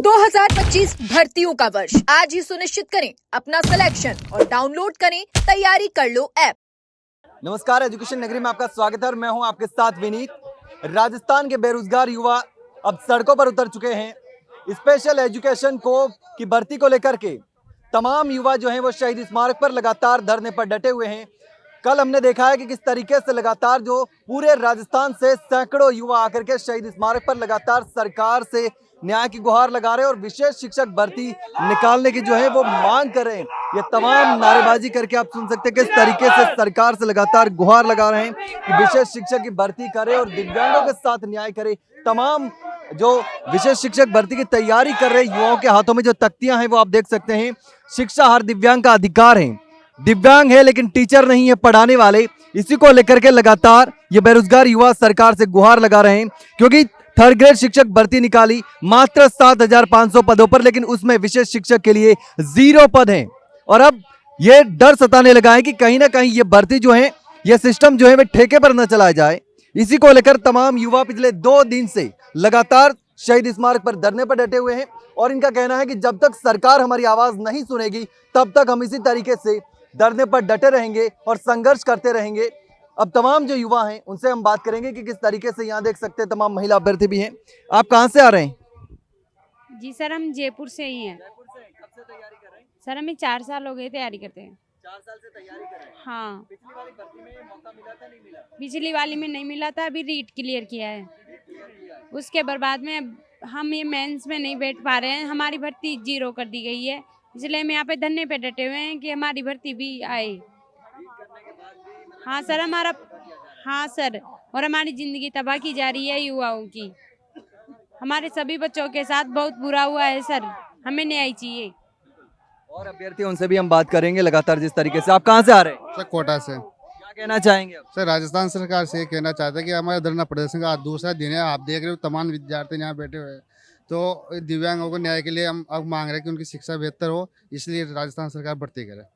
2025 भर्तियों का वर्ष आज ही सुनिश्चित करें अपना सिलेक्शन और डाउनलोड करें तैयारी कर लो ऐप। नमस्कार, एजुकेशन नगरी में आपका स्वागत है और मैं हूं आपके साथ विनीत। राजस्थान के बेरोजगार युवा अब सड़कों पर उतर चुके हैं। स्पेशल एजुकेशन को की भर्ती को लेकर के तमाम युवा जो हैं वो शहीद स्मारक पर लगातार धरने पर डटे हुए हैं। कल हमने देखा है कि किस तरीके से लगातार जो पूरे राजस्थान से सैकड़ों युवा आकर के शहीद स्मारक पर लगातार सरकार से न्याय की गुहार लगा रहे हैं और विशेष शिक्षक भर्ती निकालने की जो है वो मांग कर रहे हैं। ये तमाम नारेबाजी करके आप सुन सकते हैं किस तरीके से सरकार से लगातार गुहार लगा रहे हैं कि विशेष शिक्षक की भर्ती करे और दिव्यांगों के साथ न्याय करे। तमाम जो विशेष शिक्षक भर्ती की तैयारी कर रहे युवाओं के हाथों में जो तख्तियां हैं वो आप देख सकते हैं। शिक्षा हर दिव्यांग का अधिकार है। दिव्यांग है लेकिन टीचर नहीं है पढ़ाने वाले। इसी को लेकर के लगातार ये बेरोजगार युवा सरकार से गुहार लगा रहे हैं क्योंकि थर्ड ग्रेड शिक्षक भर्ती निकाली मात्र 7,500 पदों पर, लेकिन उसमें विशेष शिक्षक के लिए 0 पद हैं। और अब ये डर सताने लगा है कि कहीं ना कहीं ये भर्ती जो है ये सिस्टम जो है वह ठेके पर न चलाया जाए। इसी को लेकर तमाम युवा पिछले 2 दिन से लगातार शहीद स्मारक पर धरने पर डटे हुए हैं और इनका कहना है कि जब तक सरकार हमारी आवाज नहीं सुनेगी तब तक हम इसी तरीके से धरने पर डटे रहेंगे और संघर्ष करते रहेंगे। अब तमाम जो युवा हैं उनसे हम बात करेंगे कि किस तरीके से यहाँ देख सकते हैं तमाम महिला अभ्यर्थी भी हैं। आप कहाँ से आ रहे हैं? जी सर, हम जयपुर से ही हैं। कब से तैयारी कर रहे हैं? सर हमें 4 साल हो गए तैयारी करते हैं। 4 साल से तैयारी कर रहे हैं। हाँ, पिछली वाली भर्ती में मौका मिला था, नहीं मिला? पिछली वाली में नहीं मिला था, अभी रीट क्लियर किया है। उसके बर्बाद में हम ये मेंस में नहीं बैठ पा रहे हैं, हमारी भर्ती 0 कर दी गई है। इसलिए हम यहाँ पे धरने पे डटे हुए हैं कि हमारी भर्ती भी आए। हाँ सर, हाँ सर, और हमारी जिंदगी तबाह की जा रही है युवाओं की। हमारे सभी बच्चों के साथ बहुत बुरा हुआ है सर, हमें न्याय चाहिए। और अभ्यर्थी उनसे भी हम बात करेंगे लगातार जिस तरीके से। आप कहाँ से आ रहे हैं? सर कोटा से। क्या कहना चाहेंगे आप? सर राजस्थान सरकार से ये कहना चाहते हैं कि हमारे धरना प्रदर्शन का आज दूसरा दिन है। आप देख रहे हो तमाम विद्यार्थी यहाँ बैठे हुए हैं, तो दिव्यांगों को न्याय के लिए हम अब मांग रहे हैं कि उनकी शिक्षा बेहतर हो, इसलिए राजस्थान सरकार भर्ती करे।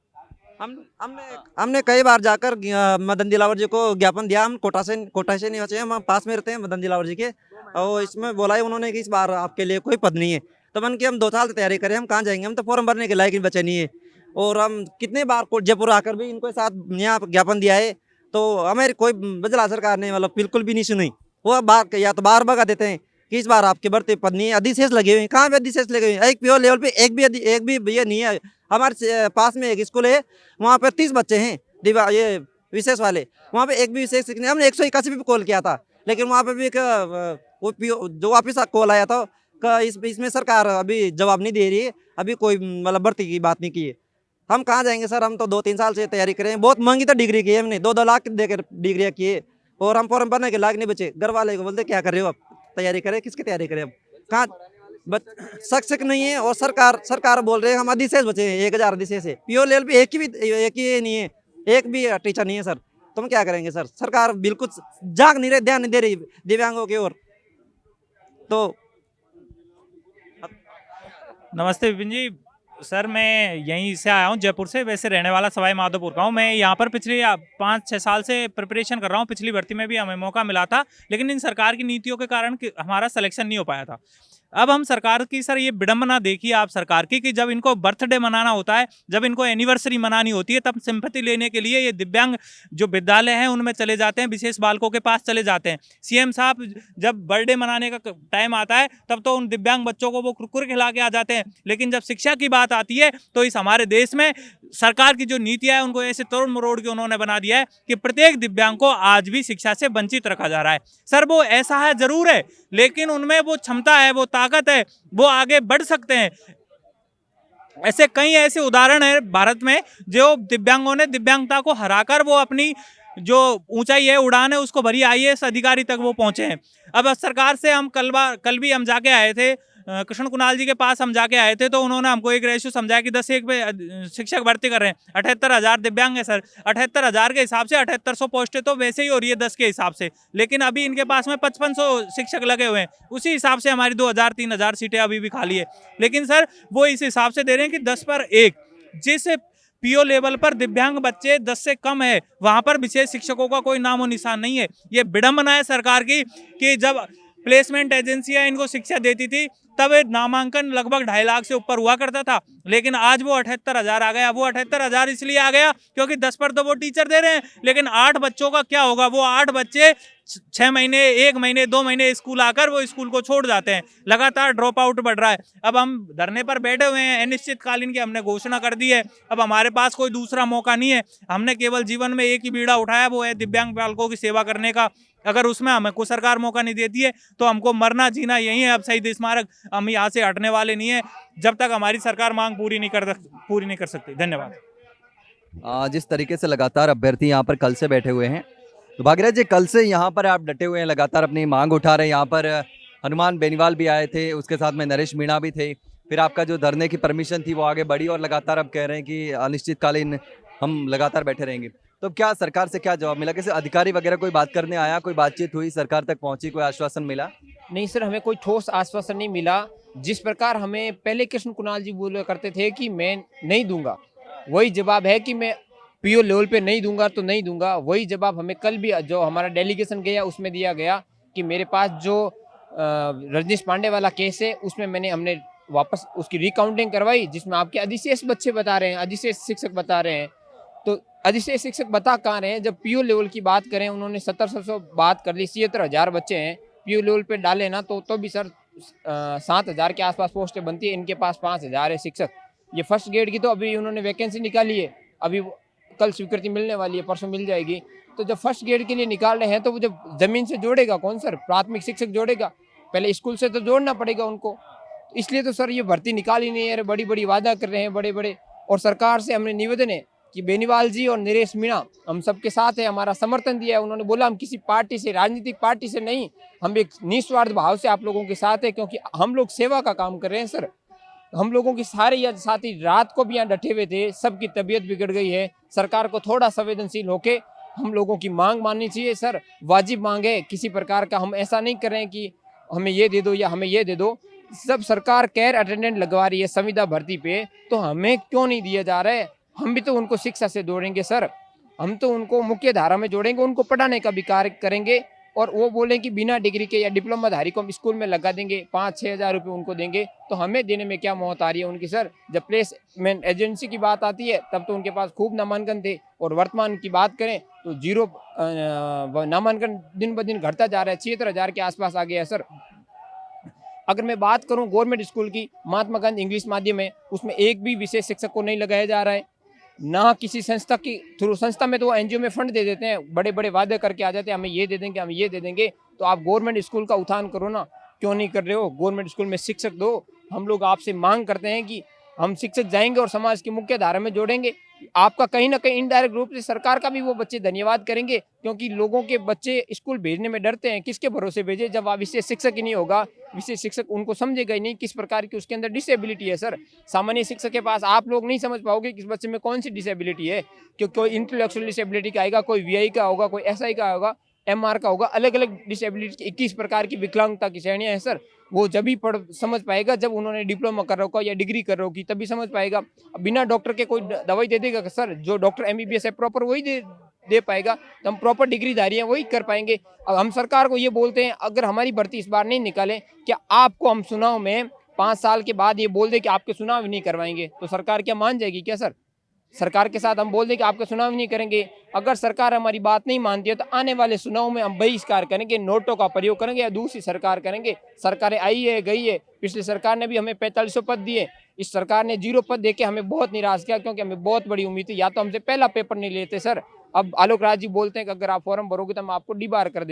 हमने कई बार जाकर मदन दिलावर जी को ज्ञापन दिया। हम कोटा से नहीं बचे, हम पास में रहते हैं मदन दिलावर जी के, और इसमें बोला है उन्होंने कि इस बार आपके लिए कोई पद नहीं है। तो मन की हम 2 साल की तैयारी करें, हम कहाँ जाएंगे, हम तो फॉर्म भरने के लायक बचे नहीं है। और हम कितने बार जयपुर आकर भी इनको साथ यहाँ ज्ञापन दिया है, तो हमें कोई बदला सरकार ने मतलब बिल्कुल भी नहीं सुनी। वो बार या तो बार भगा देते हैं कि इस बार आपके भर्ती पद नहीं है। अधिशेष लगे हुए हैं, कहाँ पे अधिशेष लगे हुए हैं? एक पीओ लेवल पे एक भी ये नहीं है। हमारे पास में एक स्कूल है, वहाँ पे 30 बच्चे हैं ये विशेष वाले, वहाँ पे एक भी विशेष नहीं। हमने 181 भी कॉल किया था, लेकिन वहाँ पे भी वो पीओ जो वापिस कॉल आया था इसमें सरकार अभी जवाब नहीं दे रही है, अभी कोई मतलब भर्ती की बात नहीं की है। हम कहाँ जाएंगे सर? हम तो 2-3 साल से तैयारी करें, बहुत महंगी तो डिग्री की है हमने, 2-2 लाख देकर डिग्रियाँ की है, और हम फॉर्म भरने के लायक नहीं बचे। घर वाले को बोलते क्या कर रहे हो आप, तैयारी करें? किसकी तैयारी करें? अब कहाँ शिक्षक नहीं है और सरकार बोल रहे हैं हम अधिशेष बचे हैं, 1000 अधिशेष है। पीओ लेवल पे एक ही नहीं है, एक भी टीचर नहीं है सर। तो हम क्या करेंगे सर? सरकार बिल्कुल जाग नहीं रही, ध्यान नहीं दे रही दिव्यांगों की ओर। तो नमस्ते विपिन जी। सर मैं यहीं से आया हूँ, जयपुर से, वैसे रहने वाला सवाई माधोपुर का हूँ। मैं यहाँ पर पिछले 5-6 साल से प्रिपरेशन कर रहा हूँ। पिछली भर्ती में भी हमें मौका मिला था, लेकिन इन सरकार की नीतियों के कारण हमारा सिलेक्शन नहीं हो पाया था। अब हम सरकार की सर ये विडंबना देखिए आप सरकार की कि जब इनको बर्थडे मनाना होता है, जब इनको एनिवर्सरी मनानी होती है, तब सिंपैथी लेने के लिए ये दिव्यांग जो विद्यालय हैं उनमें चले जाते हैं, विशेष बालकों के पास चले जाते हैं। सीएम साहब जब बर्थडे मनाने का टाइम आता है तब तो उन दिव्यांग बच्चों को वो कुरकुरे खिला के आ जाते हैं, लेकिन जब शिक्षा की बात आती है तो इस हमारे देश में सरकार की जो नीतियाँ है उनको ऐसे तोड़ मरोड़ के उन्होंने बना दिया है कि प्रत्येक दिव्यांग को आज भी शिक्षा से वंचित रखा जा रहा है। सर वो ऐसा है जरूर है, लेकिन उनमें वो क्षमता है, वो ताकत है, वो आगे बढ़ सकते हैं। ऐसे कई ऐसे उदाहरण है भारत में जो दिव्यांगों ने दिव्यांगता को हराकर वो अपनी जो ऊंचाई है, उड़ान है, उसको भरी IAS अधिकारी तक वो पहुंचे हैं। अब सरकार से हम कल भी हम जाके आए थे, कृष्ण कुणाल जी के पास हम जाके आए थे, तो उन्होंने हमको एक रेशियो समझाया कि 10-1 पे शिक्षक भर्ती कर रहे हैं। 78,000 दिव्यांग है सर, 78,000 के हिसाब से 7800 पोस्टें तो वैसे ही हो रही है 10 के हिसाब से, लेकिन अभी इनके पास में 5500 शिक्षक लगे हुए हैं। उसी हिसाब से हमारी 2000-3000 सीटें अभी भी खाली है, लेकिन सर वो इस हिसाब से दे रहे हैं कि 10 पर 1। जिस पीओ लेवल पर दिव्यांग बच्चे 10 से कम है, वहाँ पर विशेष शिक्षकों का कोई नामो निशान नहीं है। ये विडंबना है सरकार की कि जब प्लेसमेंट एजेंसियां इनको शिक्षा देती थी तब नामांकन लगभग 2.5 लाख से ऊपर हुआ करता था, लेकिन आज वो 78,000 आ गया। वो 78,000 इसलिए आ गया क्योंकि 10 पर तो वो टीचर दे रहे हैं, लेकिन 8 बच्चों का क्या होगा? वो 8 बच्चे 6 महीने, 1 महीने, 2 महीने स्कूल आकर वो स्कूल को छोड़ जाते हैं। लगातार ड्रॉप आउट बढ़ रहा है। अब हम धरने पर बैठे हुए हैं, अनिश्चितकालीन की हमने घोषणा कर दी है। अब हमारे पास कोई दूसरा मौका नहीं है। हमने केवल जीवन में एक ही बीड़ा उठाया, वो है दिव्यांग बालकों की सेवा करने का। अगर उसमें हमें कोई सरकार मौका नहीं देती है तो हमको मरना जीना यही है। अब शहीद स्मारक हम यहाँ से हटने वाले नहीं है जब तक हमारी सरकार मांग पूरी नहीं कर सकती। धन्यवाद। जिस तरीके से लगातार अभ्यर्थी यहाँ पर कल से बैठे हुए हैं, तो भागीरथ जी कल से यहाँ पर आप डटे हुए हैं, लगातार अपनी मांग उठा रहे हैं। यहाँ पर हनुमान बेनीवाल भी आए थे, उसके साथ में नरेश मीणा भी थे। फिर आपका जो धरने की परमिशन थी वो आगे बढ़ी और लगातार अब कह रहे हैं कि अनिश्चितकालीन हम लगातार बैठे रहेंगे। तो क्या सरकार से क्या जवाब मिला? किसी अधिकारी वगैरह कोई बात करने आया, कोई बातचीत हुई, सरकार तक पहुंची, कोई आश्वासन मिला? नहीं सर, हमें कोई ठोस आश्वासन नहीं मिला। जिस प्रकार हमें पहले कृष्ण कुणाल जी बोला करते थे कि मैं नहीं दूंगा, वही जवाब है कि मैं पीओ लेवल पे नहीं दूंगा तो नहीं दूंगा। वही जवाब हमें कल भी जो हमारा डेलीगेशन गया उसमें दिया गया कि मेरे पास जो रजनीश पांडे वाला केस है उसमें हमने वापस उसकी रिकाउंटिंग करवाई, जिसमें आपके अधिशेष बच्चे बता रहे हैं, अधिशेष शिक्षक बता रहे हैं। तो अधिशेष शिक्षक बता कहाँ रहे हैं? जब पीओ लेवल की बात करें, उन्होंने 1700 बात कर ली। 76,000 बच्चे हैं पीओ लेवल पे डाले ना तो भी सर 7,000 के आसपास पोस्टें बनती है। इनके पास 5,000 है शिक्षक। ये फर्स्ट ग्रेड की तो अभी उन्होंने वैकेंसी निकाली है, अभी कल स्वीकृति मिलने वाली है, परसों मिल जाएगी। तो जब फर्स्ट ग्रेड के लिए निकाल रहे हैं तो वो जब जमीन से जोड़ेगा कौन सर? प्राथमिक शिक्षक जोड़ेगा, पहले स्कूल से तो जोड़ना पड़ेगा उनको। इसलिए तो सर ये भर्ती निकाल ही नहीं है। बड़ी बड़ी वादा कर रहे हैं बड़े बड़े। और सरकार से हमने निवेदन है कि बेनीवाल जी और नरेश मीणा हम सबके साथ है, हमारा समर्थन दिया है। उन्होंने बोला हम किसी पार्टी से, राजनीतिक पार्टी से नहीं, हम एक निस्वार्थ भाव से आप लोगों के साथ है, क्योंकि हम लोग सेवा का काम कर रहे हैं सर। हम लोगों की सारे या साथी रात को भी यहाँ डटे हुए थे, सबकी तबीयत बिगड़ गई है। सरकार को थोड़ा संवेदनशील होके हम लोगों की मांग माननी चाहिए सर। वाजिब मांग है, किसी प्रकार का हम ऐसा नहीं कर रहे हैं कि हमें ये दे दो या हमें ये दे दो। सब सरकार केयर अटेंडेंट लगवा रही है संविदा भर्ती पे, तो हमें क्यों नहीं दिया जा रहा है? हम भी तो उनको शिक्षा से जोड़ेंगे सर, हम तो उनको मुख्य धारा में जोड़ेंगे, उनको पढ़ाने का भी कार्य करेंगे। और वो बोलें कि बिना डिग्री के या डिप्लोमा धारी को हम स्कूल में लगा देंगे, 5-6 हज़ार रुपये उनको देंगे, तो हमें देने में क्या मौत आ रही है उनकी सर? जब प्लेसमेंट एजेंसी की बात आती है तब तो उनके पास खूब नामांकन थे, और वर्तमान की बात करें तो 0 नामांकन दिन ब दिन घटता जा रहा है। 76,000 के आसपास आ गया है सर। अगर मैं बात करूं गवर्नमेंट स्कूल की, महात्मा गांधी इंग्लिश माध्यम है, उसमें एक भी विशेष शिक्षक को नहीं लगाया जा रहा है, ना किसी संस्था की थ्रू। संस्था में तो वो एनजीओ में फंड दे देते हैं, बड़े बड़े वादे करके आ जाते हैं, हमें ये दे देंगे, हम ये दे देंगे। तो आप गवर्नमेंट स्कूल का उत्थान करो ना, क्यों नहीं कर रहे हो? गवर्नमेंट स्कूल में शिक्षक दो। हम लोग आपसे मांग करते हैं कि हम शिक्षक जाएंगे और समाज की मुख्य धारा में जोड़ेंगे। आपका कहीं ना कहीं इनडायरेक्ट रूप से सरकार का भी वो बच्चे धन्यवाद करेंगे, क्योंकि लोगों के बच्चे स्कूल भेजने में डरते हैं। किसके भरोसे भेजे जब आप विशेष शिक्षक ही नहीं होगा? विशेष शिक्षक उनको समझेगा ही नहीं किस प्रकार की उसके अंदर डिसेबिलिटी है सर। सामान्य शिक्षक के पास आप लोग नहीं समझ पाओगे किस बच्चे में कौन सी डिसेबिलिटी है, क्योंकि कोई इंटेलेक्चुअल डिसेबिलिटी का आएगा, कोई वीआई का होगा, कोई एसआई का होगा, एमआर का होगा। अलग अलग डिसेबिलिटी 21 प्रकार की विकलांगता की श्रेणियां हैं सर। वो जब ही समझ पाएगा जब उन्होंने डिप्लोमा कर रखा या डिग्री कर रखी, तभी समझ पाएगा। बिना डॉक्टर के कोई दवाई दे देगा सर? जो डॉक्टर एमबीबीएस है प्रॉपर वही दे पाएगा। तो हम प्रॉपर डिग्रीधारी हैं, वही कर पाएंगे। अब हम सरकार को ये बोलते हैं, अगर हमारी भर्ती इस बार नहीं निकाले, क्या आपको हम चुनाव में 5 साल के बाद ये बोल दे कि आपके चुनाव नहीं करवाएंगे, तो सरकार क्या मान जाएगी क्या सर? सरकार के साथ हम बोल दें कि आपका चुनाव नहीं करेंगे। अगर सरकार हमारी बात नहीं मानती है तो आने वाले चुनाव में हम बहिष्कार करेंगे, नोटों का प्रयोग करेंगे या दूसरी सरकार करेंगे। सरकारें आई है गई है, पिछली सरकार ने भी हमें 4500 पद दिए, इस सरकार ने 0 पद देके हमें बहुत निराश किया, क्योंकि हमें बहुत बड़ी उम्मीद थी। या तो हमसे पहला पेपर नहीं लेते सर। अब आलोक राज जी बोलते हैं कि अगर आप फॉर्म भरोगे तो हम आपको बार कर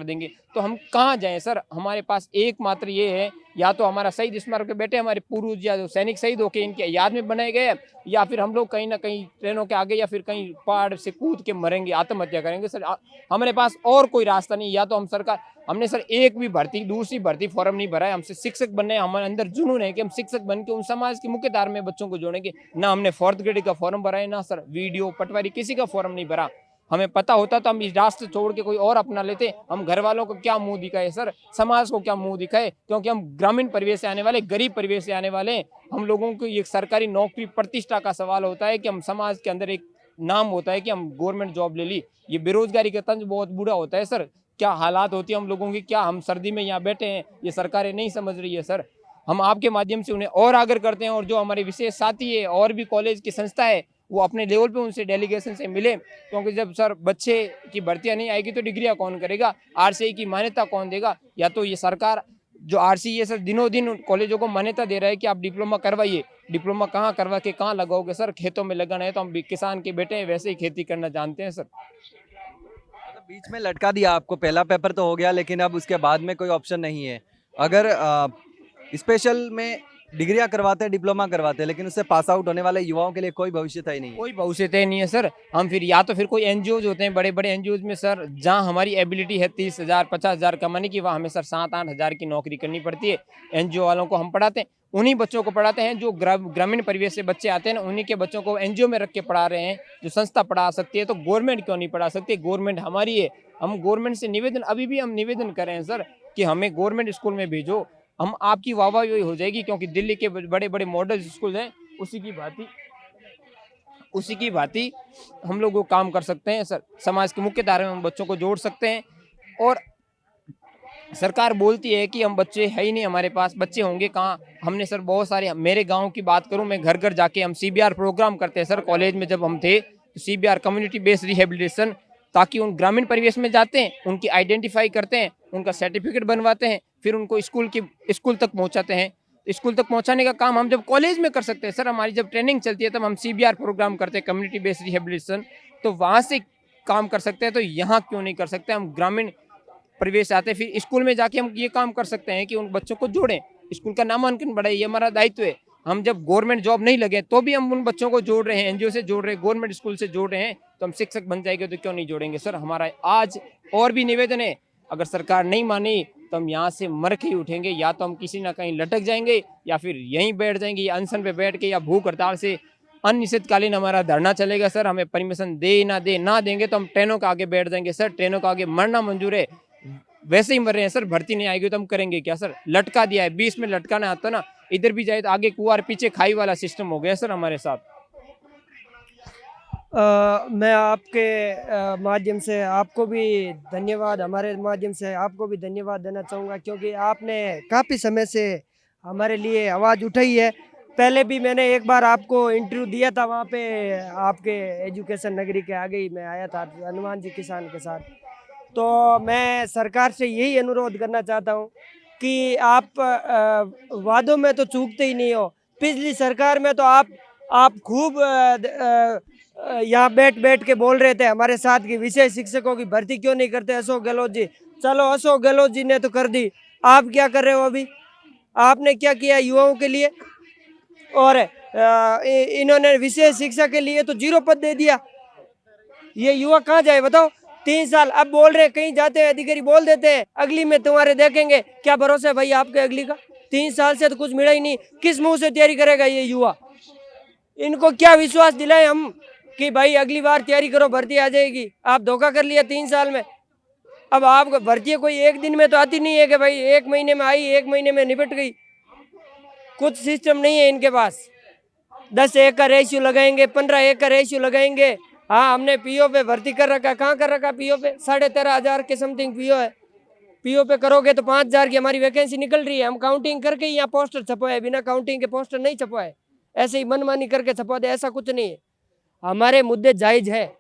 देंगे। तो हम कहाँ जाएं सर? हमारे पास एकमात्र ये है, या तो हमारा शहीद स्मारक के बेटे हमारे पूर्वज या जो सैनिक शहीद होके इनके याद में बनाए गए, या फिर हम लोग कहीं ना कहीं ट्रेनों के आगे या फिर कहीं पहाड़ से कूद के मरेंगे, आत्महत्या करेंगे सर। हमारे पास और कोई रास्ता नहीं। या तो हम सरकार, हमने सर एक भी दूसरी भर्ती फॉर्म नहीं भरा है। हमसे शिक्षक बनने, हमारे अंदर जुनून है कि हम शिक्षक बन के उन समाज की मुख्य धारा में बच्चों को जोड़ेंगे। ना हमने 4th ग्रेड का फॉर्म भरा है, ना सर वीडियो पटवारी किसी का फॉर्म नहीं भरा। हमें पता होता तो हम इस रास्ते छोड़ के कोई और अपना लेते। हम घर वालों को क्या मुंह दिखाए सर, समाज को क्या मुंह दिखाए, क्योंकि हम ग्रामीण परिवेश से आने वाले, गरीब परिवेश से आने वाले। हम लोगों को ये सरकारी नौकरी प्रतिष्ठा का सवाल होता है कि हम समाज के अंदर एक नाम होता है कि हम गवर्नमेंट जॉब ले ली। ये बेरोजगारी का तंज बहुत बुरा होता है सर। क्या हालात होती है हम लोगों की, क्या हम सर्दी में यहाँ बैठे हैं, ये सरकारें नहीं समझ रही है सर। हम आपके माध्यम से उन्हें और आग्रह करते हैं, और जो हमारे विशेष साथी है और भी कॉलेज की संस्था है वो अपने लेवल पे उनसे डेलीगेशन से मिले, क्योंकि जब सर बच्चे की भर्तियां नहीं आएगी तो डिग्रियां कौन करेगा, आरसीई की मान्यता कौन देगा। या तो ये सरकार जो आरसीई है सर दिनों दिन कॉलेजों को मान्यता दे रहा है कि आप डिप्लोमा करवाइए, डिप्लोमा कहाँ करवा के कहाँ लगाओगे सर, खेतों में लगाना है तो हम भी किसान के बेटे हैं, वैसे ही खेती करना जानते हैं सर। मतलब बीच में लटका दिया आपको, पहला पेपर तो हो गया लेकिन अब उसके बाद में कोई ऑप्शन नहीं है। अगर स्पेशल में डिग्रियां करवाते हैं, डिप्लोमा करवाते हैं, लेकिन उससे पास आउट होने वाले युवाओं के लिए कोई भविष्य तय नहीं है। कोई भविष्य तय नहीं है सर। हम फिर या तो फिर कोई एनजीओ होते हैं, बड़े बड़े एनजीओ में सर जहां हमारी एबिलिटी है 30,000 50,000 कमाने की, वहाँ हमें सर 7-8 हज़ार की नौकरी करनी पड़ती है। एनजीओ वालों को हम पढ़ाते हैं, उन्हीं बच्चों को पढ़ाते हैं जो ग्रामीण परिवेश से बच्चे आते हैं ना, उन्हीं के बच्चों को एनजीओ में रख के पढ़ा रहे हैं। जो संस्था पढ़ा सकती है तो गवर्नमेंट क्यों नहीं पढ़ा सकती, गवर्नमेंट हमारी है। हम गवर्नमेंट से निवेदन, अभी भी हम निवेदन कर रहे हैं सर कि हमें गवर्नमेंट स्कूल में भेजो, हम आपकी वाहवाही हो जाएगी, क्योंकि दिल्ली के बड़े बड़े मॉडल स्कूल हैं उसी की भांति हम लोग वो काम कर सकते हैं सर। समाज की मुख्य धारा में हम बच्चों को जोड़ सकते हैं। और सरकार बोलती है कि हम बच्चे है ही नहीं, हमारे पास बच्चे होंगे कहाँ। हमने सर बहुत सारे, मेरे गांव की बात करूं मैं, घर घर जाके हम सीबीआर प्रोग्राम करते हैं सर। कॉलेज में जब हम थे तो सीबीआर कम्युनिटी बेस्ड रिहेबिलिटेशन, ताकि उन ग्रामीण परिवेश में जाते हैं, उनकी आइडेंटिफाई करते हैं, उनका सर्टिफिकेट बनवाते हैं, फिर उनको स्कूल तक पहुंचाते हैं। स्कूल तक पहुंचाने का काम हम जब कॉलेज में कर सकते हैं सर, हमारी जब ट्रेनिंग चलती है तब हम सीबीआर प्रोग्राम करते हैं कम्युनिटी बेस्ड रिहेबिलिटेशन, तो वहाँ से काम कर सकते हैं। तो यहाँ क्यों नहीं कर सकते, हम ग्रामीण परिवेश आते हैं, फिर स्कूल में जाके हम ये काम कर सकते हैं कि उन बच्चों को जोड़ें, स्कूल का नामांकन बढ़ाए, ये हमारा दायित्व है। हम जब गवर्नमेंट जॉब नहीं लगे तो भी हम उन बच्चों को जोड़ रहे हैं, एनजीओ से जोड़ रहे हैं, गवर्नमेंट स्कूल से जोड़ रहे हैं, तो हम शिक्षक बन जाएंगे तो क्यों नहीं जोड़ेंगे सर। हमारा आज और भी निवेदन है, अगर सरकार नहीं मानी तो हम यहाँ से मर के ही उठेंगे, या तो हम किसी ना कहीं लटक जाएंगे या फिर यहीं बैठ जाएंगे, या अनशन पे बैठ के या भूख हड़ताल से अनिश्चितकालीन हमारा धरना चलेगा सर। हमें परमिशन दे ना देंगे तो हम ट्रेनों के आगे बैठ जाएंगे सर। ट्रेनों के आगे मरना मंजूर है, वैसे ही मर रहे हैं सर। भर्ती नहीं आएगी तो हम करेंगे क्या सर। लटका दिया है, 20 में लटकाना आता ना, इधर भी जाए तो आगे कुआर पीछे खाई वाला सिस्टम हो गया सर हमारे साथ। मैं आपके माध्यम से आपको भी धन्यवाद, हमारे माध्यम से आपको भी धन्यवाद देना चाहूँगा, क्योंकि आपने काफ़ी समय से हमारे लिए आवाज़ उठाई है। पहले भी मैंने एक बार आपको इंटरव्यू दिया था, वहाँ पे आपके एजुकेशन नगरी के आगे ही मैं आया था हनुमान जी किसान के साथ। तो मैं सरकार से यही अनुरोध करना चाहता हूँ कि आप वादों में तो चूकते ही नहीं हो। पिछली सरकार में तो आप खूब यहाँ बैठ के बोल रहे थे हमारे साथ कि विषय शिक्षकों की भर्ती क्यों नहीं करते अशोक गहलोत जी। चलो अशोक गहलोत जी ने तो कर दी, आप क्या कर रहे हो अभी? आपने क्या किया युवाओं के लिए? और इन्होंने विशेष शिक्षा के लिए तो 0 पद दे दिया। ये युवा कहाँ जाए बताओ? 3 साल अब बोल रहे, कहीं जाते हैं अधिकारी बोल देते हैं अगली में तुम्हारे देखेंगे। क्या भरोसा है भाई आपके अगली का? 3 साल से तो कुछ मिला ही नहीं। किस मुंह से तैयारी करेगा ये युवा? इनको क्या विश्वास दिलाए हम कि भाई अगली बार तैयारी करो, भर्ती आ जाएगी? आप धोखा कर लिया 3 साल में। अब आपको भर्ती कोई एक दिन में तो आती नहीं है कि भाई 1 महीने में आई, 1 महीने में निपट गई। कुछ सिस्टम नहीं है इनके पास। 10 एकड़ रेशियो लगाएंगे, 15 एकड़ रेशियो लगाएंगे। हाँ, हमने पीओ पे भर्ती कर रखा। कहाँ कर रखा पीओ पे? 13,500 के समथिंग पीओ है। पीओ पे करोगे तो 5,000 की हमारी वैकेंसी निकल रही है। हम काउंटिंग करके ही यहाँ पोस्टर छपवाए, बिना काउंटिंग के पोस्टर नहीं छपवाए। ऐसे ही मनमानी करके छपवा दे, ऐसा कुछ नहीं है। हमारे मुद्दे जायज है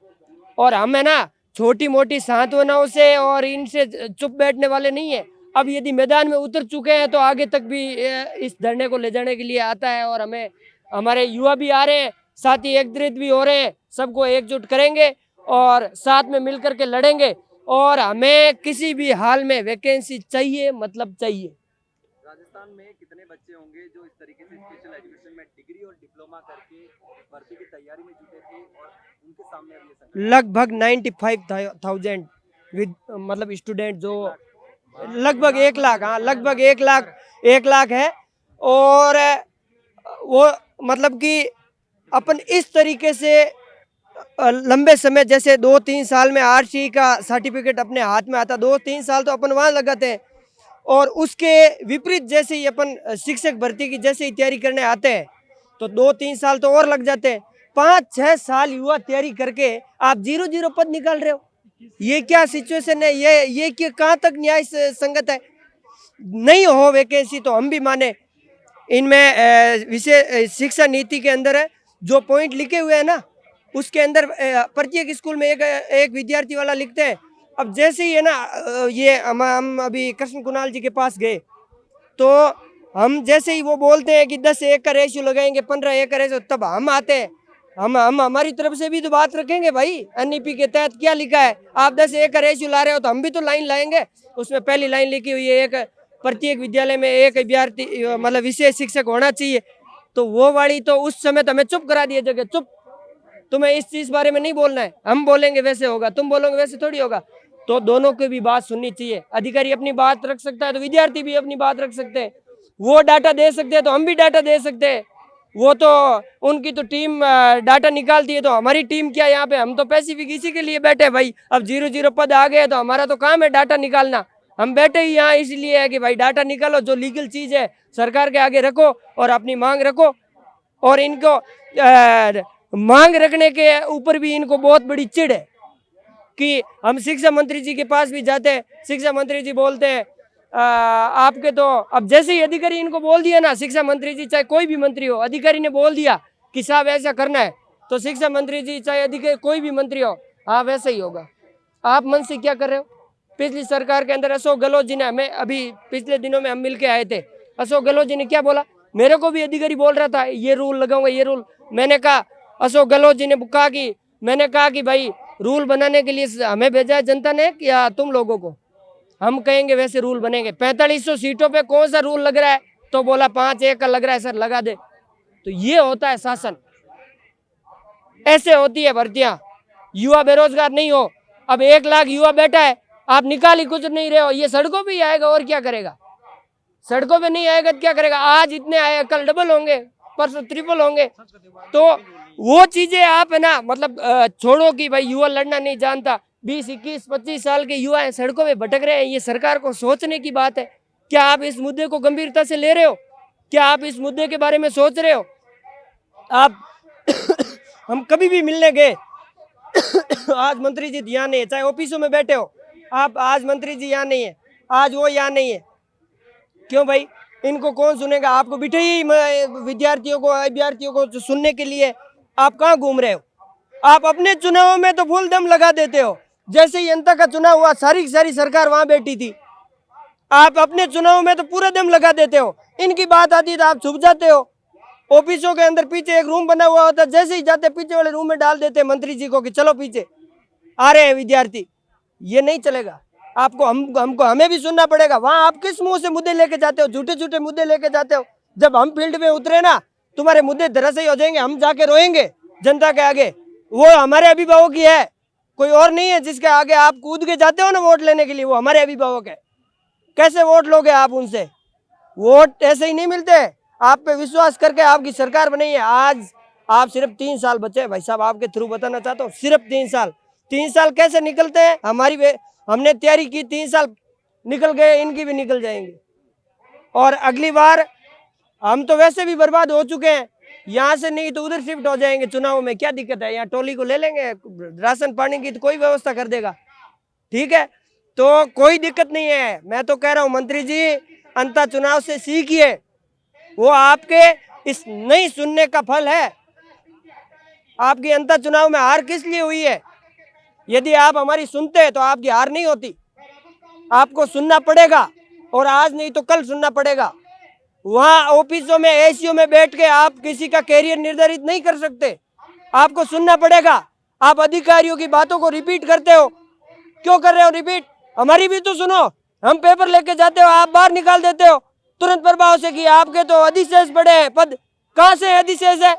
और हम है ना छोटी मोटी सांत्वनाओं से और इनसे चुप बैठने वाले नहीं है। अब यदि मैदान में उतर चुके हैं तो आगे तक भी इस धरने को ले जाने के लिए आता है। और हमें हमारे युवा भी आ रहे हैं, साथी एकत्रित भी हो रहे हैं। सबको एकजुट करेंगे और साथ में मिलकर के लड़ेंगे। और हमें किसी भी हाल में वैकेंसी चाहिए, मतलब चाहिए। राजस्थान में कितने बच्चे होंगे जो इस तरीके से स्पेशल एजुकेशन में डिग्री और डिप्लोमा करके भर्ती की तैयारी में जुटे थे और उनके सामने अब ये संकट? लगभग 95,000 विद मतलब स्टूडेंट, जो लगभग 1 लाख, हाँ लगभग 1 लाख है। और वो मतलब कि अपन इस तरीके से लंबे समय, जैसे 2-3 साल में आरसी का सर्टिफिकेट अपने हाथ में आता, 2-3 साल तो अपन वहाँ लगाते हैं। और उसके विपरीत जैसे ही अपन शिक्षक भर्ती की जैसे ही तैयारी करने आते हैं तो 2-3 साल तो और लग जाते हैं। 5-6 साल युवा तैयारी करके आप 0-0 पद निकाल रहे हो। ये क्या सिचुएशन है? ये कि कहाँ तक न्याय संगत है? नहीं हो वैकेंसी तो हम भी माने इनमें विषय शिक्षा नीति के अंदर है जो पॉइंट लिखे हुए हैं ना, उसके अंदर प्रत्येक स्कूल में एक विद्यार्थी वाला लिखते हैं। अब जैसे ही है ना, ये हम अभी कृष्ण कुणाल जी के पास गए तो हम जैसे ही वो बोलते हैं कि 10-1 का रेशियो लगाएंगे, 15-1 का रेशियो, तब हम आते हैं। हम हमारी तरफ से भी तो बात रखेंगे भाई। एनईपी के तहत क्या लिखा है, आप 10-1 का रेशियो ला रहे हो तो हम भी तो लाइन लाएंगे। उसमें पहली लाइन लिखी हुई है, एक प्रत्येक विद्यालय में एक विद्यार्थी मतलब विशेष शिक्षक होना चाहिए। तो वो वाली तो उस समय तो हमें चुप करा दिया जगह, चुप, तुम्हें इस चीज बारे में नहीं बोलना है, हम बोलेंगे वैसे होगा, तुम बोलोगे वैसे थोड़ी होगा। तो दोनों की भी बात सुननी चाहिए। अधिकारी अपनी बात रख सकता है तो विद्यार्थी भी अपनी बात रख सकते हैं। वो डाटा दे सकते हैं तो हम भी डाटा दे सकते हैं। वो तो उनकी तो टीम डाटा निकालती है, तो हमारी टीम क्या यहाँ पे, हम तो पैसिफिक इसी के लिए बैठे भाई। अब 0-0 पद आ गए तो हमारा तो काम है डाटा निकालना। हम बैठे ही यहाँ इसलिए है कि भाई डाटा निकालो, जो लीगल चीज है सरकार के आगे रखो और अपनी मांग रखो। और इनको मांग रखने के ऊपर भी इनको बहुत बड़ी चिढ़ है कि हम शिक्षा मंत्री जी के पास भी जाते हैं, शिक्षा मंत्री जी बोलते हैं आपके तो, अब जैसे ही अधिकारी इनको बोल दिया ना, शिक्षा मंत्री जी चाहे कोई भी मंत्री हो, अधिकारी ने बोल दिया कि साहब ऐसा करना है, तो शिक्षा मंत्री जी चाहे अधिकारी कोई भी मंत्री हो, हाँ वैसा ही होगा। आप मन से क्या कर रहे हो? पिछली सरकार के अंदर अशोक गहलोत जी ने, हमें अभी पिछले दिनों में हम मिल के आए थे, अशोक गहलोत जी ने क्या बोला, मेरे को भी अधिकारी बोल रहा था ये रूल लगाऊंगा, ये रूल। मैंने कहा, अशोक गहलोत जी ने कहा कि, मैंने कहा कि भाई रूल बनाने के लिए हमें भेजा है जनता ने या तुम लोगों को? हम कहेंगे वैसे रूल बनेंगे। 4500 सीटों पे कौन सा रूल लग रहा है? तो बोला 5-1 का लग रहा है सर, लगा दे। तो ये होता है शासन, ऐसे होती है भर्तियां। युवा बेरोजगार नहीं हो, अब 1 लाख युवा बैठा है, आप निकाल ही कुछ नहीं रहे हो। ये सड़कों पे ही आएगा और क्या करेगा? सड़कों पे नहीं आएगा तो क्या करेगा? आज इतने आए, कल डबल होंगे, परसों ट्रिपल होंगे। तो वो चीजें आप है ना, मतलब छोड़ो कि भाई युवा लड़ना नहीं जानता। 20, 21, 25 साल के युवा हैं, सड़कों में भटक रहे हैं। ये सरकार को सोचने की बात है। क्या आप इस मुद्दे को गंभीरता से ले रहे हो? क्या आप इस मुद्दे के बारे में सोच रहे हो? आप हम कभी भी मिलने गए आज मंत्री जी यहाँ नहीं है, चाहे ऑफिसों में बैठे हो आप, आज मंत्री जी यहाँ नहीं है, आज वो यहाँ नहीं है। क्यों भाई? इनको कौन सुनेगा? आपको बिठे ही विद्यार्थियों को, अभ्यर्थियों को सुनने के लिए। आप कहाँ घूम रहे हो? आप अपने चुनाव में तो फुल दम लगा देते हो। जैसे ही जनता का चुनाव हुआ, सारी सारी सरकार वहां बैठी थी। आप अपने चुनाव में तो पूरा दम लगा देते हो, इनकी बात आती है तो आप छुप जाते हो। ऑफिसों के अंदर पीछे एक रूम बना हुआ होता है, जैसे ही जाते पीछे वाले रूम में डाल देते मंत्री जी को कि चलो पीछे आ रहे हैं विद्यार्थी। ये नहीं चलेगा। आपको हमें भी सुनना पड़ेगा। वहां आप किस मुंह से मुद्दे लेके जाते हो? झूठे झूठे मुद्दे लेके जाते हो। जब हम फील्ड में उतरे ना, तुम्हारे मुद्दे धराशायी हो जाएंगे। हम जाके रोएंगे जनता के आगे। वो हमारे अभिभावक ही है, कोई और नहीं है जिसके आगे आप कूद के जाते हो ना वोट लेने के लिए। वो हमारे अभिभावक है। कैसे वोट लोगे आप उनसे? वोट ऐसे ही नहीं मिलते। आप पे विश्वास करके आपकी सरकार बनाई है। आज आप सिर्फ 3 साल बचे भाई साहब, आपके थ्रू बताना चाहता हूँ, सिर्फ 3 साल। 3 साल कैसे निकलते हैं? हमने तैयारी की, 3 साल निकल गए, इनकी भी निकल जाएंगे। और अगली बार हम तो वैसे भी बर्बाद हो चुके हैं, यहाँ से नहीं तो उधर शिफ्ट हो जाएंगे चुनाव में। क्या दिक्कत है? यहाँ टोली को ले लेंगे, राशन पानी की तो कोई व्यवस्था कर देगा। ठीक है, तो कोई दिक्कत नहीं है। मैं तो कह रहा हूँ मंत्री जी, अंतर चुनाव से सीखिए। वो आपके इस नहीं सुनने का फल है। आपकी अंतर चुनाव में हार किस लिए हुई है? यदि आप हमारी सुनते हैं तो आपकी हार नहीं होती। आपको सुनना पड़ेगा, और आज नहीं तो कल सुनना पड़ेगा। वहाँ ऑफिसों में, एसीओ में बैठ के आप किसी का कैरियर निर्धारित नहीं कर सकते। आपको सुनना पड़ेगा। आप अधिकारियों की बातों को रिपीट करते हो। क्यों कर रहे हो रिपीट? हमारी भी तो सुनो। हम पेपर लेके जाते हो, आप बाहर निकाल देते हो तुरंत प्रभाव से कि आपके तो अधिशेष पड़े हैं पद। कहाँ से अधिशेष है?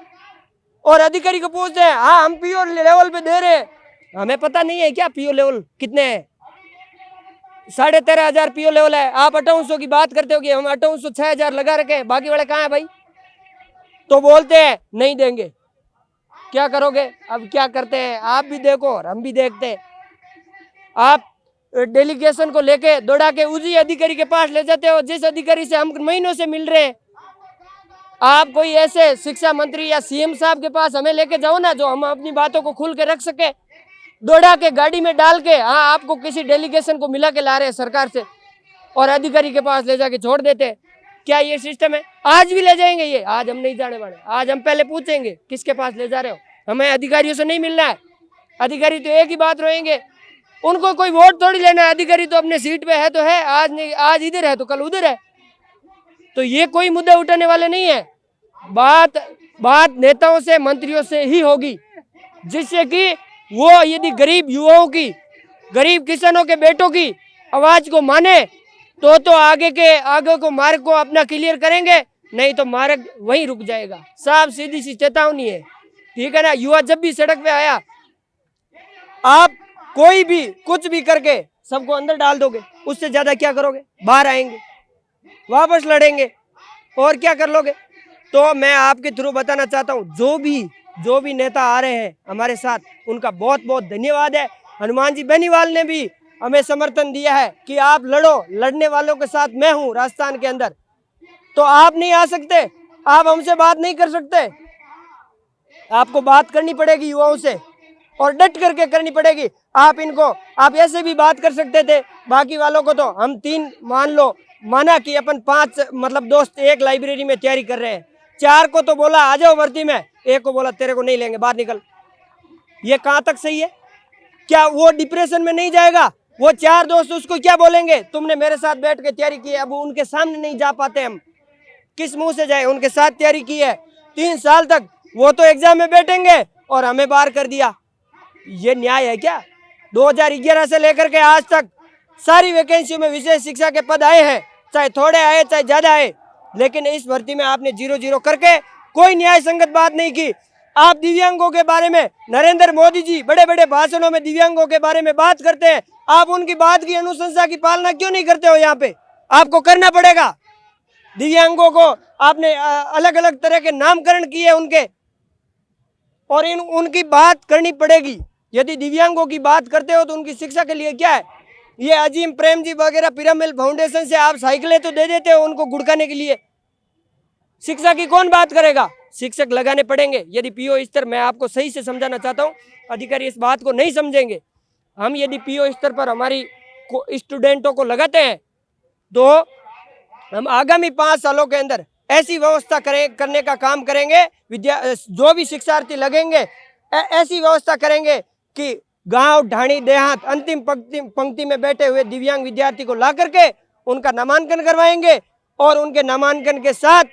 और अधिकारी को पूछते हैं, हाँ हम पीओ लेवल पे दे रहे हैं। हमें पता नहीं है क्या पीओ लेवल कितने हैं? 13,500 पीओ लेवल है। आप 5800 की बात करते हो कि हम 5800 6000 लगा रखे हैं, बाकी वाले कहाँ है भाई? तो बोलते हैं नहीं देंगे। क्या करोगे? अब क्या करते हैं आप भी देखो और हम भी देखते हैं। आप डेलीगेशन को लेके दौड़ा के उसी अधिकारी के पास ले जाते हो जिस अधिकारी से हम महीनों से मिल रहे हैं। आप कोई ऐसे शिक्षा मंत्री या सीएम साहब के पास हमें लेके जाओ ना, जो हम अपनी बातों को खुल के रख सके। दौड़ा के गाड़ी में डाल के, हाँ आपको किसी डेलीगेशन को मिला के ला रहे हैं सरकार से, और अधिकारी के पास ले जाके छोड़ देते। क्या ये सिस्टम है? आज भी ले जाएंगे ये, आज हम नहीं जाने वाले। आज हम पहले पूछेंगे किसके पास ले जा रहे हो, हमें अधिकारियों से नहीं मिलना है। अधिकारी तो एक ही बात रहेंगे, उनको कोई वोट थोड़ी लेना है। अधिकारी तो अपने सीट पे है तो है, आज नहीं, आज इधर है तो कल उधर है। तो ये कोई मुद्दा उठाने वाले नहीं है। बात नेताओं से, मंत्रियों से ही होगी, जिससे कि वो यदि गरीब युवाओं की, गरीब किसानों के बेटों की आवाज को माने तो आगे को मार्ग को अपना क्लियर करेंगे, नहीं तो मार्ग वहीं रुक जाएगा। साफ सीधी सी चेतावनी है, ठीक है ना। युवा जब भी सड़क पे आया, आप कोई भी कुछ भी करके सबको अंदर डाल दोगे, उससे ज्यादा क्या करोगे? बाहर आएंगे, वापस लड़ेंगे, और क्या कर लोगे? तो मैं आपके थ्रू बताना चाहता हूँ, जो भी नेता आ रहे हैं हमारे साथ, उनका बहुत बहुत धन्यवाद है। हनुमान जी बेनीवाल ने भी हमें समर्थन दिया है कि आप लड़ो, लड़ने वालों के साथ मैं हूँ राजस्थान के अंदर। तो आप नहीं आ सकते, आप हमसे बात नहीं कर सकते, आपको बात करनी पड़ेगी युवाओं से, और डट करके करनी पड़ेगी। आप ऐसे भी बात कर सकते थे, बाकी वालों को तो हम 3 माना कि अपन 5 मतलब दोस्त एक लाइब्रेरी में तैयारी कर रहे हैं, 4 को तो बोला आ जाओ भर्ती में, 1 को बोला तेरे को नहीं लेंगे, बाहर निकल। ये कहाँ तक सही है? क्या वो डिप्रेशन में नहीं जाएगा? वो 4 दोस्त उसको क्या बोलेंगे, तुमने मेरे साथ बैठ के तैयारी की है। अब उनके सामने नहीं जा पाते, हम किस मुंह से जाए? उनके साथ तैयारी की है 3 साल तक, वो तो एग्जाम में बैठेंगे और हमें बाहर कर दिया। ये न्याय है क्या? 2011 से लेकर के आज तक सारी वैकेंसियों में विशेष शिक्षा के पद आए हैं, चाहे थोड़े आए चाहे ज्यादा आए, लेकिन इस भर्ती में आपने 0-0 करके कोई न्याय संगत बात नहीं की। आप दिव्यांगों के बारे में, नरेंद्र मोदी जी बड़े बड़े भाषणों में दिव्यांगों के बारे में बात करते हैं, आप उनकी बात की अनुशंसा की पालना क्यों नहीं करते हो? यहाँ पे आपको करना पड़ेगा। दिव्यांगों को आपने अलग अलग तरह के नामकरण किए उनके, और उनकी बात करनी पड़ेगी। यदि दिव्यांगों की बात करते हो तो उनकी शिक्षा के लिए क्या है? ये अजीम प्रेम जी वगैरह पिरामिल फाउंडेशन से आप साइकिलें तो दे देते हो उनको गुड़काने के लिए, शिक्षा की कौन बात करेगा? शिक्षक लगाने पड़ेंगे। यदि पीओ स्तर, मैं आपको सही से समझाना चाहता हूँ, अधिकारी इस बात को नहीं समझेंगे। हम यदि पीओ स्तर पर हमारी स्टूडेंटों को लगाते हैं तो हम आगामी 5 सालों के अंदर ऐसी व्यवस्था करने का काम करेंगे, जो भी शिक्षार्थी लगेंगे ऐसी व्यवस्था करेंगे कि गांव, ढाणी, देहात, अंतिम पंक्ति में बैठे हुए दिव्यांग विद्यार्थी को ला करके उनका नामांकन करवाएंगे, और उनके नामांकन के साथ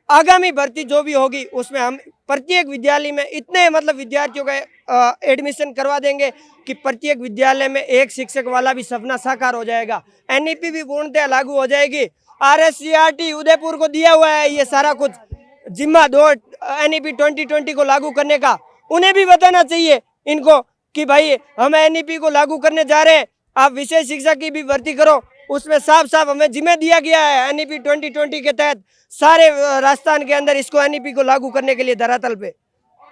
आगामी भर्ती जो भी होगी उसमें हम प्रत्येक विद्यालय में इतने मतलब विद्यार्थियों का एडमिशन करवा देंगे कि प्रत्येक विद्यालय में एक शिक्षक वाला भी सपना साकार हो जाएगा। एनईपी भी पूर्णतः लागू हो जाएगी। RSCRT उदयपुर को दिया हुआ है ये सारा कुछ जिम्मा, 2 NEP 2020 को लागू करने का। उन्हें भी बताना चाहिए इनको कि भाई हम NEP को लागू करने जा रहे हैं, आप विशेष शिक्षा की भी भर्ती करो। उसमें साफ साफ हमें जिम्मे दिया गया है NEP 2020 के तहत सारे राजस्थान के अंदर इसको NEP को लागू करने के लिए धरातल पे,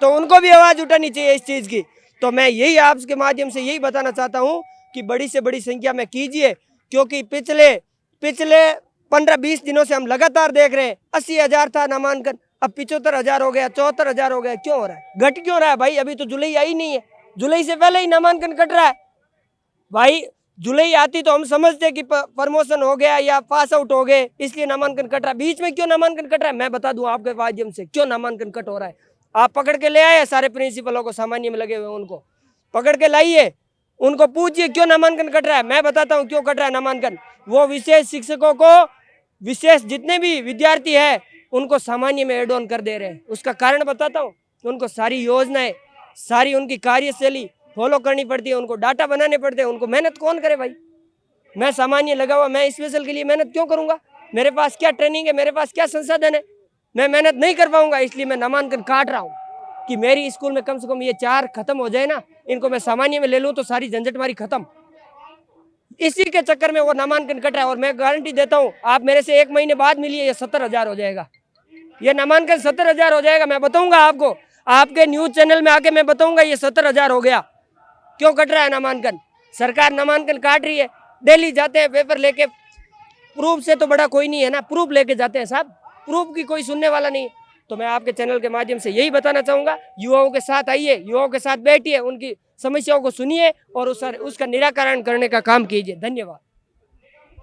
तो उनको भी आवाज़ उठानी चाहिए इस चीज़ की। तो मैं यही आपके माध्यम से यही बताना चाहता हूँ कि बड़ी से बड़ी संख्या में कीजिए, क्योंकि पिछले 15-20 दिनों से हम लगातार देख रहे हैं 80,000 था नामांकन, अब 75,000 हो गया, 74,000 हो गया। क्यों हो रहा है? घट क्यों रहा है भाई? अभी तो जुलाई आई नहीं है, जुलाई से पहले ही नामांकन कट रहा है भाई। जुलाई आती तो हम समझते कि प्रमोशन हो गया या पास आउट हो गए, इसलिए नामांकन कट रहा है। बीच में क्यों नामांकन कट रहा है? मैं बता दूं आपके माध्यम से क्यों नामांकन कट हो रहा है। आप पकड़ के ले आए सारे प्रिंसिपलों को, सामान्य में लगे हुए उनको पकड़ के लाइए, उनको पूछिए क्यों नामांकन कट रहा है। मैं बताता हूँ क्यों कट रहा है नामांकन। वो विशेष शिक्षकों को, विशेष जितने भी विद्यार्थी है उनको सामान्य में एड ऑन कर दे रहे हैं। उसका कारण बताता हूँ, उनको सारी योजनाएं, सारी उनकी कार्यशैली फॉलो करनी पड़ती है, उनको डाटा बनाने पड़ते हैं। उनको मेहनत कौन करे भाई? मैं सामान्य लगा हुआ, मैं स्पेशल के लिए मेहनत क्यों करूंगा? मेरे पास क्या ट्रेनिंग है, मेरे पास क्या संसाधन है? मैं मेहनत नहीं कर पाऊंगा, इसलिए मैं नामांकन काट रहा हूँ कि मेरी स्कूल में कम से कम ये 4 खत्म हो जाए ना, इनको मैं सामान्य में ले लूँ तो सारी झंझट मारी खत्म। इसी के चक्कर में वो नामांकन कट रहा है। और मैं गारंटी देता हूँ, आप मेरे से 1 महीने बाद मिलिए, ये 70,000 हो जाएगा। ये नामांकन 70,000 हो जाएगा। मैं बताऊंगा आपको, आपके न्यूज चैनल में आके मैं बताऊंगा ये 70,000 हो गया। क्यों कट रहा है नामांकन? सरकार नामांकन काट रही है। दिल्ली जाते हैं पेपर लेके, प्रूफ से तो बड़ा कोई नहीं है ना, प्रूफ लेके जाते हैं साहब, प्रूफ की कोई सुनने वाला नहीं है। तो मैं आपके चैनल के माध्यम से यही बताना चाहूँगा, युवाओं के साथ आइए, युवाओं के साथ बैठिए, उनकी समस्याओं को सुनिए और उसका निराकरण करने का काम कीजिए। धन्यवाद।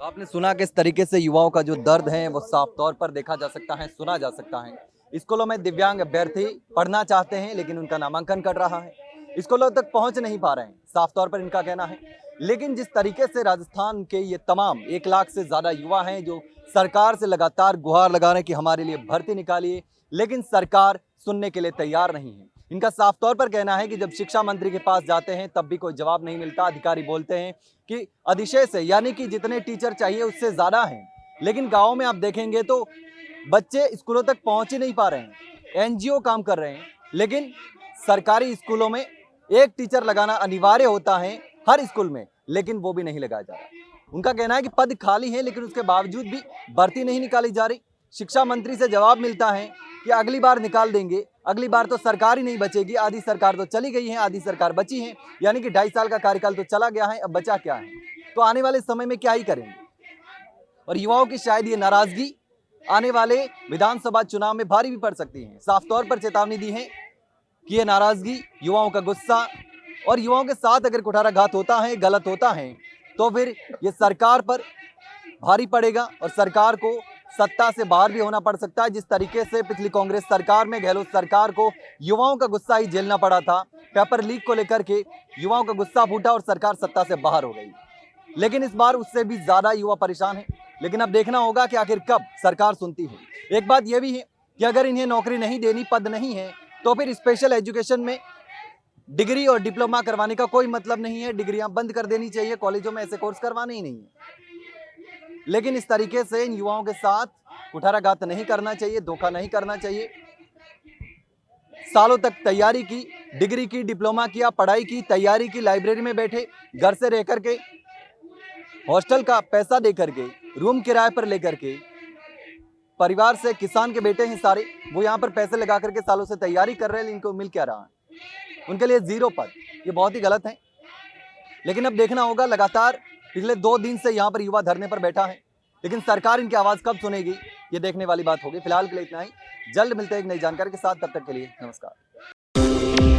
आपने सुना किस तरीके से युवाओं का जो दर्द है वो साफ तौर पर देखा जा सकता है, सुना जा सकता है। स्कूलों में दिव्यांग अभ्यर्थी पढ़ना चाहते हैं लेकिन उनका नामांकन कट रहा है, स्कूलों तक पहुंच नहीं पा रहे हैं, साफ तौर पर इनका कहना है। लेकिन जिस तरीके से राजस्थान के ये तमाम 1 लाख से ज्यादा युवा हैं जो सरकार से लगातार गुहार लगा रहे हैं कि हमारे लिए भर्ती निकालिए, लेकिन सरकार सुनने के लिए तैयार नहीं है। इनका साफ तौर पर कहना है कि जब शिक्षा मंत्री के पास जाते हैं तब भी कोई जवाब नहीं मिलता। अधिकारी बोलते हैं कि अधिशेष है, यानी कि जितने टीचर चाहिए उससे ज्यादा हैं, लेकिन गाँव में आप देखेंगे तो बच्चे स्कूलों तक पहुंच ही नहीं पा रहे हैं। एनजीओ काम कर रहे हैं, लेकिन सरकारी स्कूलों में एक टीचर लगाना अनिवार्य होता है हर स्कूल में, लेकिन वो भी नहीं लगाया जा रहा। उनका कहना है कि पद खाली है लेकिन उसके बावजूद भी भर्ती नहीं निकाली जा रही। शिक्षा मंत्री से जवाब मिलता है कि अगली बार निकाल देंगे, अगली बार तो सरकार ही नहीं बचेगी, आधी सरकार तो चली गई है, आधी सरकार बची है, यानी कि 2.5 साल का कार्यकाल तो चला गया है, अब बचा क्या है, तो आने वाले समय में क्या ही करेंगे। और युवाओं की शायद ये नाराजगी आने वाले विधानसभा चुनाव में भारी भी पड़ सकती है। साफ तौर पर चेतावनी दी है कि ये नाराजगी, युवाओं का गुस्सा और युवाओं के साथ अगर कुठाराघात होता है, गलत होता है, तो फिर ये सरकार पर भारी पड़ेगा और सरकार को सत्ता से बाहर भी होना पड़ सकता है। जिस तरीके से पिछली कांग्रेस सरकार में गहलोत सरकार को युवाओं का गुस्सा ही झेलना पड़ा था, पेपर लीक को लेकर के युवाओं का गुस्सा फूटा और सरकार सत्ता से बाहर हो गई। लेकिन इस बार उससे भी ज्यादा युवा परेशान है। लेकिन अब देखना होगा कि आखिर कब सरकार सुनती है। एक बात यह भी है कि अगर इन्हें नौकरी नहीं देनी, पद नहीं है, तो फिर स्पेशल एजुकेशन में डिग्री और डिप्लोमा करवाने का कोई मतलब नहीं है। डिग्रियां बंद कर देनी चाहिए, कॉलेजों में ऐसे कोर्स करवाने ही नहीं है। लेकिन इस तरीके से इन युवाओं के साथ कुठाराघात नहीं करना चाहिए, धोखा नहीं करना चाहिए। सालों तक तैयारी की, डिग्री की, डिप्लोमा किया, पढ़ाई की, तैयारी की, लाइब्रेरी में बैठे, घर से रह करके, हॉस्टल का पैसा दे करके, रूम किराए पर लेकर के, परिवार से, किसान के बेटे हैं सारे, वो यहाँ पर पैसे लगा करके सालों से तैयारी कर रहे हैं, इनको मिल क्या रहा है? उनके लिए 0 पद, ये बहुत ही गलत है। लेकिन अब देखना होगा, लगातार पिछले 2 दिन से यहाँ पर युवा धरने पर बैठा है, लेकिन सरकार इनकी आवाज कब सुनेगी, ये देखने वाली बात होगी। फिलहाल के लिए इतना ही, जल्द मिलते हैं एक नई जानकारी के साथ, तब तक के लिए नमस्कार।